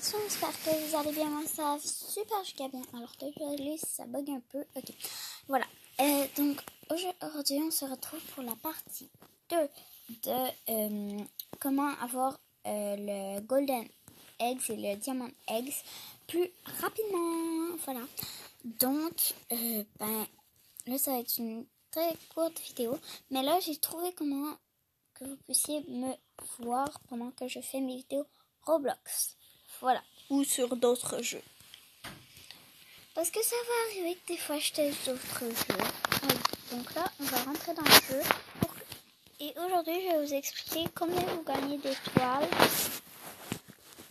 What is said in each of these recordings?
tout, j'espère que vous allez bien. Moi, ça va super giga bien. Alors, désolé si ça bug un peu. Ok, voilà. Donc, aujourd'hui, on se retrouve pour la partie 2 de comment avoir le Golden Eggs et le Diamond Eggs plus rapidement. Voilà. Donc, là, ça va être une très courte vidéo. Mais là, j'ai trouvé comment que vous puissiez me voir pendant que je fais mes vidéos Roblox. Voilà. Ou sur d'autres jeux. Parce que ça va arriver que des fois je teste d'autres jeux. Oui. Donc là, on va rentrer dans le jeu. Et aujourd'hui, je vais vous expliquer combien vous gagnez d'étoiles.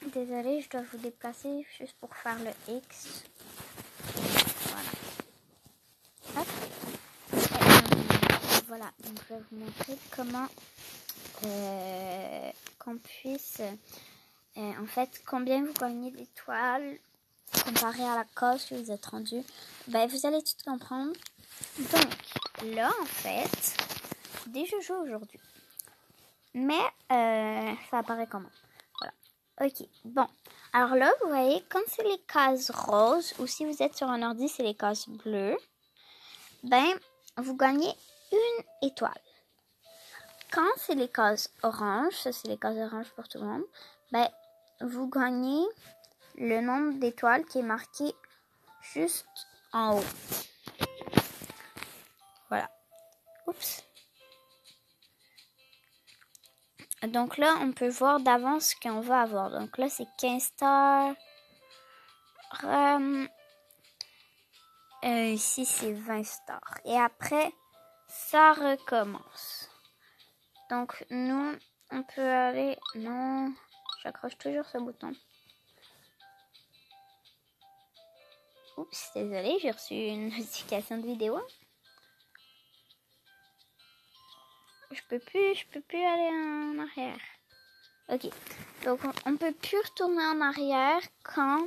Désolée, je dois vous déplacer juste pour faire le X. Voilà. Hop. Voilà. Donc je vais vous montrer comment qu'on puisse... en fait, combien vous gagnez d'étoiles comparé à la cause que vous êtes rendu, vous allez tout comprendre. Donc, là, en fait, je joue aujourd'hui. Mais, ça apparaît comment? Voilà. Ok, bon. Alors là, vous voyez, quand c'est les cases roses, ou si vous êtes sur un ordi, c'est les cases bleues, vous gagnez une étoile. Quand c'est les cases oranges, ça c'est les cases oranges pour tout le monde, vous gagnez le nombre d'étoiles qui est marqué juste en haut. Voilà. Oups. Donc là, on peut voir d'avance ce qu'on va avoir. Donc là, c'est 15 stars. Ici, c'est 20 stars. Et après, ça recommence. Donc, nous, on peut aller... Non, j'accroche toujours ce bouton. Oups, désolée, j'ai reçu une notification de vidéo. Je peux plus aller en arrière. Ok, donc on peut plus retourner en arrière quand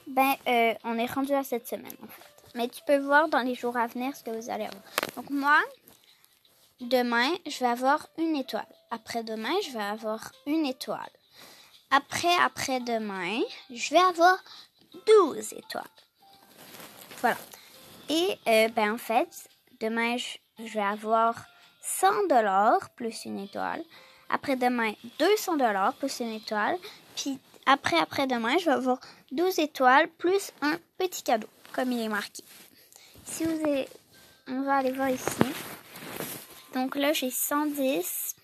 on est rendu à cette semaine en fait. Mais tu peux voir dans les jours à venir ce que vous allez avoir. Donc moi, demain, je vais avoir une étoile. Après-demain, je vais avoir une étoile. Après-demain, je vais avoir 12 étoiles. Voilà. Et en fait, demain, je vais avoir 100$ plus une étoile. Après-demain, 200$ plus une étoile. Puis après-demain, je vais avoir 12 étoiles plus un petit cadeau, comme il est marqué. Si vous avez... On va aller voir ici. Donc là, j'ai 110.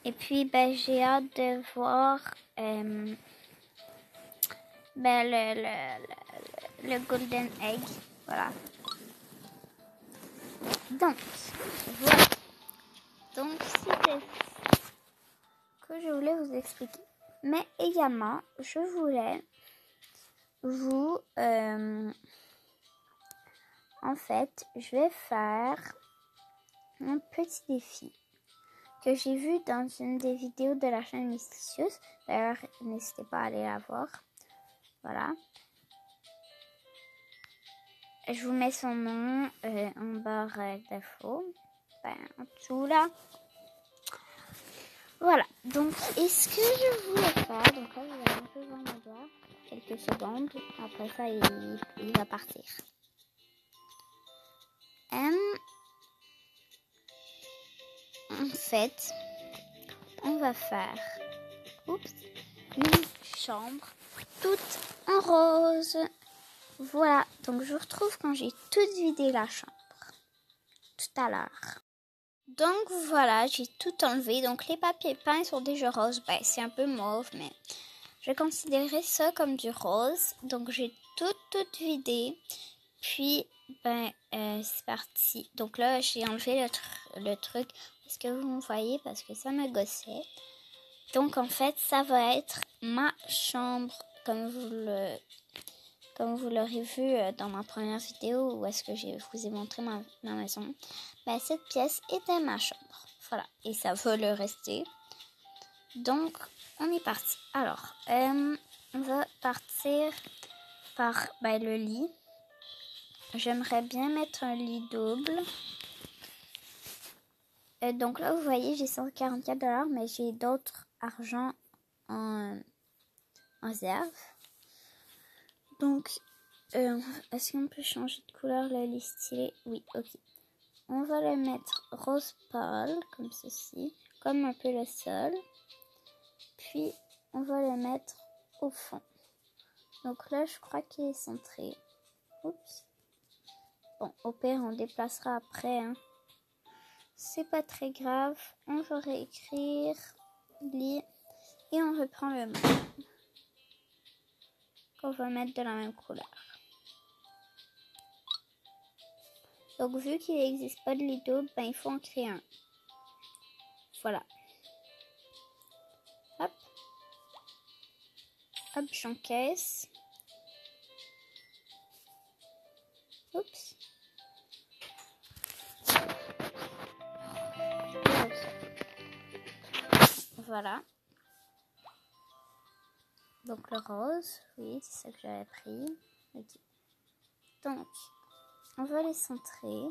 Et puis, j'ai hâte de voir le Golden Egg. Voilà. Donc, voilà. Donc, c'était ce que je voulais vous expliquer. Mais également, je voulais vous... en fait, je vais faire un petit défi que j'ai vu dans une des vidéos de la chaîne Mysticious. D'ailleurs, n'hésitez pas à aller la voir. Voilà. Je vous mets son nom en barre d'infos. En dessous là. Voilà. Donc, est-ce que je voulais faire... Donc là, je vais un peu voir mon doigt. Quelques secondes. Après ça, il va partir. En fait, on va faire une chambre toute en rose. Voilà, donc je vous retrouve quand j'ai tout vidé la chambre. Tout à l'heure. Donc voilà, j'ai tout enlevé. Donc les papiers peints sont déjà roses. C'est un peu mauve, mais je considérais ça comme du rose. Donc j'ai tout vidé. Puis, c'est parti. Donc là, j'ai enlevé le truc. Est-ce que vous me voyez? Parce que ça me gossait. Donc, en fait, ça va être ma chambre. Comme vous l'aurez vu dans ma première vidéo. Où est-ce que je vous ai montré ma maison. Cette pièce était ma chambre. Voilà. Et ça va le rester. Donc, on est parti. Alors, on va partir par le lit. J'aimerais bien mettre un lit double. Donc là, vous voyez, j'ai 144 $, mais j'ai d'autres argent en réserve. Donc, est-ce qu'on peut changer de couleur là, les stylés? Oui, ok. On va le mettre rose pâle, comme ceci, comme un peu le sol. Puis, on va le mettre au fond. Donc là, je crois qu'il est centré. Oups. Bon, au pire, on déplacera après. Hein. C'est pas très grave. On va réécrire lit et on reprend le même. Qu'on va mettre de la même couleur. Donc, vu qu'il n'existe pas de lit double, ben, il faut en créer un. Voilà. Hop. Hop, j'encaisse. Oups. Voilà. Donc le rose, oui, c'est ça que j'avais pris. Okay. Donc, on va les centrer.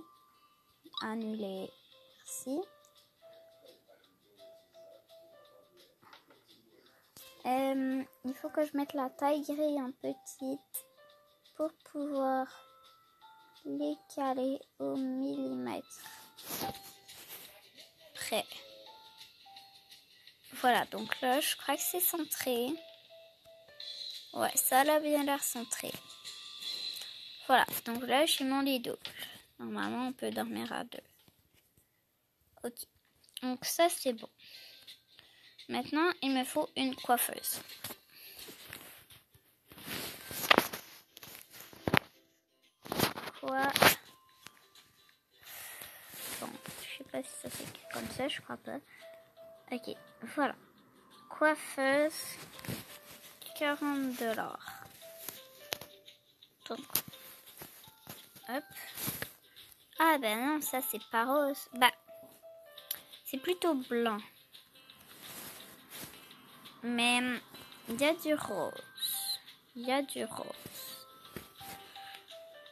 Annuler. Merci. Il faut que je mette la taille grille en petite pour pouvoir les caler au millimètre près. Voilà, donc là, je crois que c'est centré. Ouais, ça a bien l'air centré. Voilà, donc là, j'ai mon lit double. Normalement, on peut dormir à 2. Ok, donc ça, c'est bon. Maintenant, il me faut une coiffeuse. Bon, je sais pas si ça s'écrit comme ça, je crois pas. Ok, voilà. Coiffeuse, 40 $. Donc, hop. Ah ben non, ça c'est pas rose. Bah, c'est plutôt blanc. Mais il y a du rose. Il y a du rose.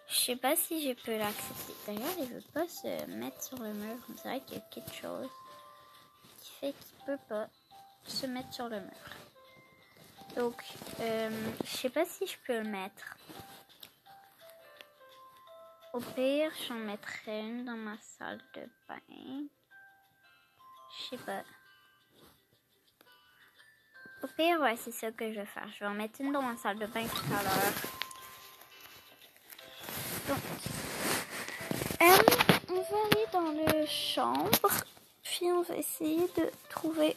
Je sais pas si je peux l'accepter. D'ailleurs, il veut pas se mettre sur le mur. On dirait qu'il y a quelque chose qui fait qu'il peut pas se mettre sur le mur. Donc, je sais pas si je peux le mettre. Au pire, j'en mettrai une dans ma salle de bain. Je sais pas. Au pire, ouais, c'est ça que je vais faire. Je vais en mettre une dans ma salle de bain tout à l'heure. Donc, on va aller dans le chambre. Puis on va essayer de trouver...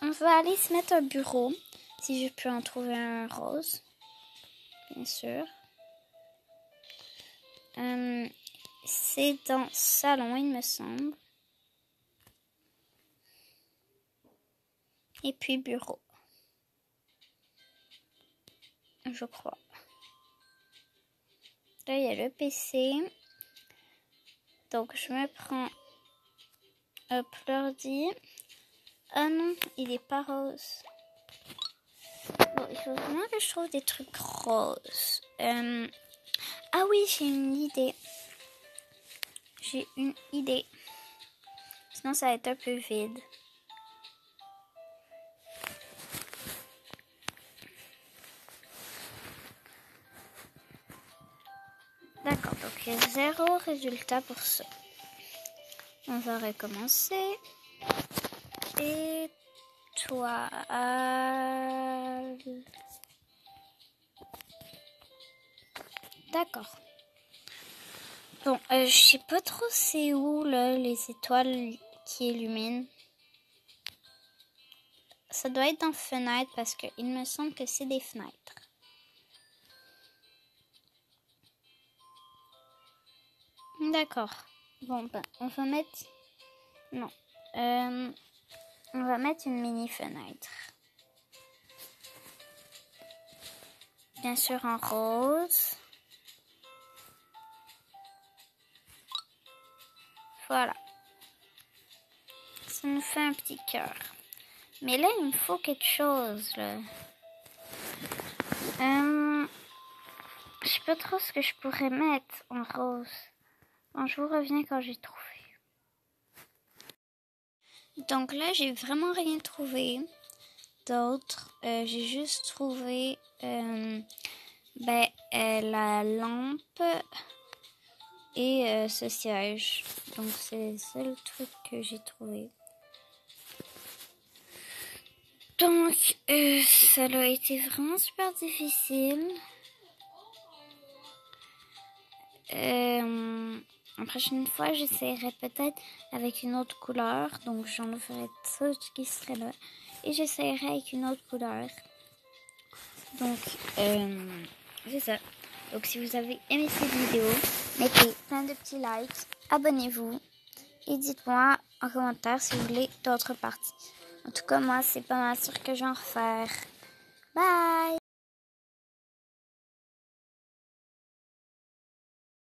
on va aller se mettre un bureau. Si je peux en trouver un rose. Bien sûr. C'est dans salon, il me semble. Et puis bureau. Je crois. Là, il y a le PC. Donc, je me prends l'ordi. Ah non, il est pas rose. Bon, il faut vraiment que je trouve des trucs roses. Ah oui, j'ai une idée. J'ai une idée. Sinon, ça va être un peu vide. D'accord, donc il y a 0 résultat pour ça. On va recommencer. Étoile. D'accord. Bon, je sais pas trop c'est où là, les étoiles qui illuminent. Ça doit être dans fenêtre parce qu'il me semble que c'est des fenêtres. D'accord. Bon, ben, on va mettre... Non. On va mettre une mini fenêtre. Bien sûr en rose. Voilà. Ça nous fait un petit cœur. Mais là, il me faut quelque chose, là. pas trop ce que je pourrais mettre en rose. Bon, je vous reviens quand j'ai trouvé. Donc là, j'ai vraiment rien trouvé d'autre. J'ai juste trouvé la lampe et ce siège. Donc c'est le seul truc que j'ai trouvé. Donc ça a été vraiment super difficile. La prochaine fois, j'essaierai peut-être avec une autre couleur. Donc, j'en ferai tout ce qui serait là. Et j'essaierai avec une autre couleur. Donc, c'est ça. Donc, si vous avez aimé cette vidéo, mettez plein de petits likes, abonnez-vous et dites-moi en commentaire si vous voulez d'autres parties. En tout cas, moi, c'est pas mal sûr que j'en refaire. Bye!